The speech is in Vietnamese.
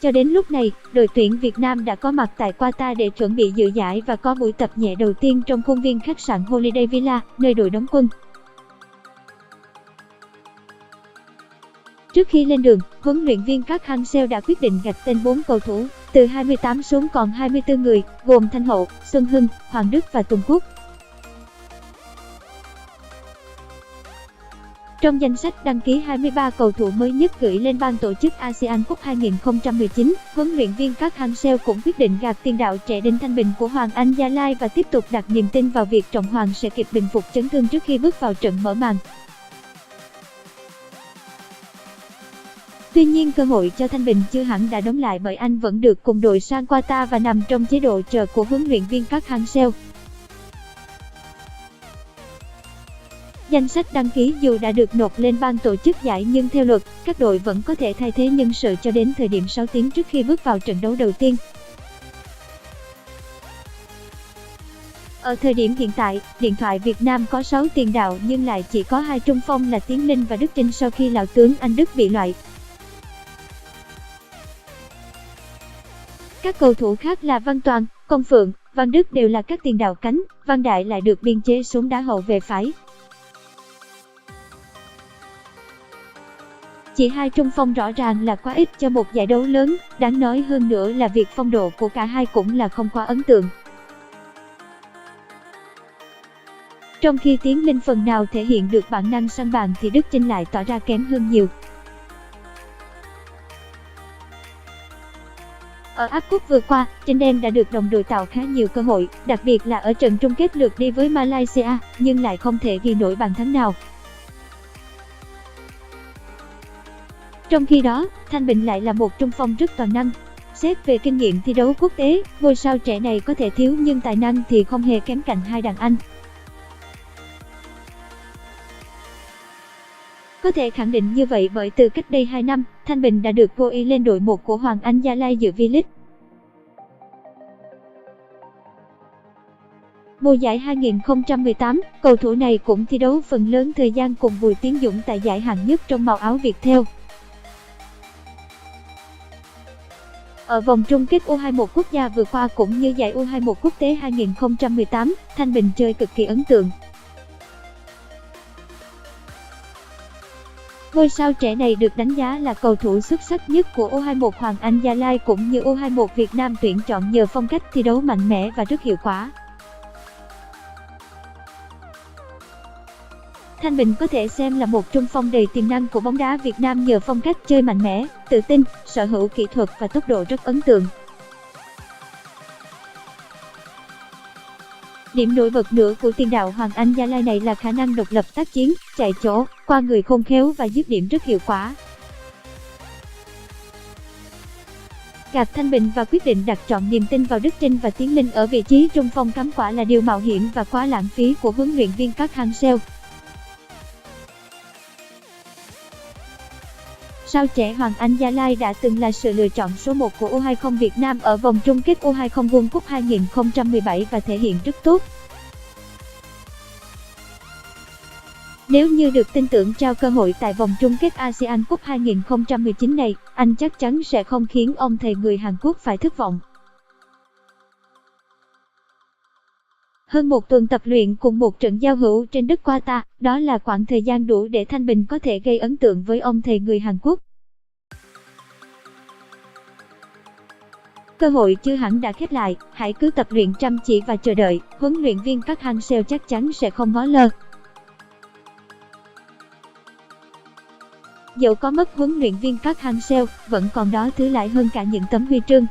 Cho đến lúc này, đội tuyển Việt Nam đã có mặt tại Qatar để chuẩn bị dự giải và có buổi tập nhẹ đầu tiên trong khuôn viên khách sạn Holiday Villa, nơi đội đóng quân. Trước khi lên đường, huấn luyện viên Park Hang-seo đã quyết định gạch tên 4 cầu thủ, từ 28 xuống còn 24 người, gồm Thanh Hậu, Xuân Hưng, Hoàng Đức và Tùng Quốc. Trong danh sách đăng ký 23 cầu thủ mới nhất gửi lên ban tổ chức ASEAN Cup 2019, huấn luyện viên Park Hang-seo cũng quyết định gạt tiền đạo trẻ Đinh Thanh Bình của Hoàng Anh Gia Lai và tiếp tục đặt niềm tin vào việc Trọng Hoàng sẽ kịp bình phục chấn thương trước khi bước vào trận mở màn. Tuy nhiên, cơ hội cho Thanh Bình chưa hẳn đã đóng lại bởi anh vẫn được cùng đội sang Qatar và nằm trong chế độ chờ của huấn luyện viên Park Hang-seo. Danh sách đăng ký dù đã được nộp lên ban tổ chức giải nhưng theo luật, các đội vẫn có thể thay thế nhân sự cho đến thời điểm 6 tiếng trước khi bước vào trận đấu đầu tiên. Ở thời điểm hiện tại, Điện thoại Việt Nam có 6 tiền đạo nhưng lại chỉ có 2 trung phong là Tiến Linh và Đức Trinh sau khi lão tướng Anh Đức bị loại. Các cầu thủ khác là Văn Toàn, Công Phượng, Văn Đức đều là các tiền đạo cánh, Văn Đại lại được biên chế xuống đá hậu vệ phải. Chỉ 2 trung phong rõ ràng là quá ít cho một giải đấu lớn, đáng nói hơn nữa là việc phong độ của cả hai cũng là không quá ấn tượng. Trong khi Tiến Linh phần nào thể hiện được bản năng săn bàn thì Đức Trinh lại tỏ ra kém hơn nhiều. Ở áp cúp vừa qua, Trinh Đen đã được đồng đội tạo khá nhiều cơ hội, đặc biệt là ở trận chung kết lượt đi với Malaysia, nhưng lại không thể ghi nổi bàn thắng nào. Trong khi đó, Thanh Bình lại là một trung phong rất toàn năng. Xét về kinh nghiệm thi đấu quốc tế, ngôi sao trẻ này có thể thiếu nhưng tài năng thì không hề kém cạnh hai đàn anh. Có thể khẳng định như vậy bởi từ cách đây 2 năm, Thanh Bình đã được vô ý lên đội 1 của Hoàng Anh Gia Lai dự V-League. Mùa giải 2018, cầu thủ này cũng thi đấu phần lớn thời gian cùng Bùi Tiến Dũng tại giải hạng nhất trong màu áo Viettel. Ở vòng chung kết U21 quốc gia vừa qua cũng như giải U21 quốc tế 2018, Thanh Bình chơi cực kỳ ấn tượng. Ngôi sao trẻ này được đánh giá là cầu thủ xuất sắc nhất của U21 Hoàng Anh Gia Lai cũng như U21 Việt Nam tuyển chọn nhờ phong cách thi đấu mạnh mẽ và rất hiệu quả. Thanh Bình có thể xem là một trung phong đầy tiềm năng của bóng đá Việt Nam nhờ phong cách chơi mạnh mẽ, tự tin, sở hữu kỹ thuật và tốc độ rất ấn tượng. Điểm nổi bật nữa của tiền đạo Hoàng Anh Gia Lai này là khả năng độc lập tác chiến, chạy chỗ, qua người khôn khéo và dứt điểm rất hiệu quả. Gạt Thanh Bình và quyết định đặt trọn niềm tin vào Đức Trinh và Tiến Linh ở vị trí trung phong cắm quả là điều mạo hiểm và quá lãng phí của huấn luyện viên Park Hang-seo. Sao trẻ Hoàng Anh Gia Lai đã từng là sự lựa chọn số 1 của U20 Việt Nam ở vòng chung kết U20 World Cup 2017 và thể hiện rất tốt. Nếu như được tin tưởng trao cơ hội tại vòng chung kết ASEAN Cup 2019 này, anh chắc chắn sẽ không khiến ông thầy người Hàn Quốc phải thất vọng. Hơn một tuần tập luyện cùng một trận giao hữu trên đất Qatar, đó là khoảng thời gian đủ để Thanh Bình có thể gây ấn tượng với ông thầy người Hàn Quốc. Cơ hội chưa hẳn đã khép lại, hãy cứ tập luyện chăm chỉ và chờ đợi, huấn luyện viên Park Hang-seo chắc chắn sẽ không ngó lơ. Dẫu có mất huấn luyện viên Park Hang-seo, vẫn còn đó thứ lại hơn cả những tấm huy chương.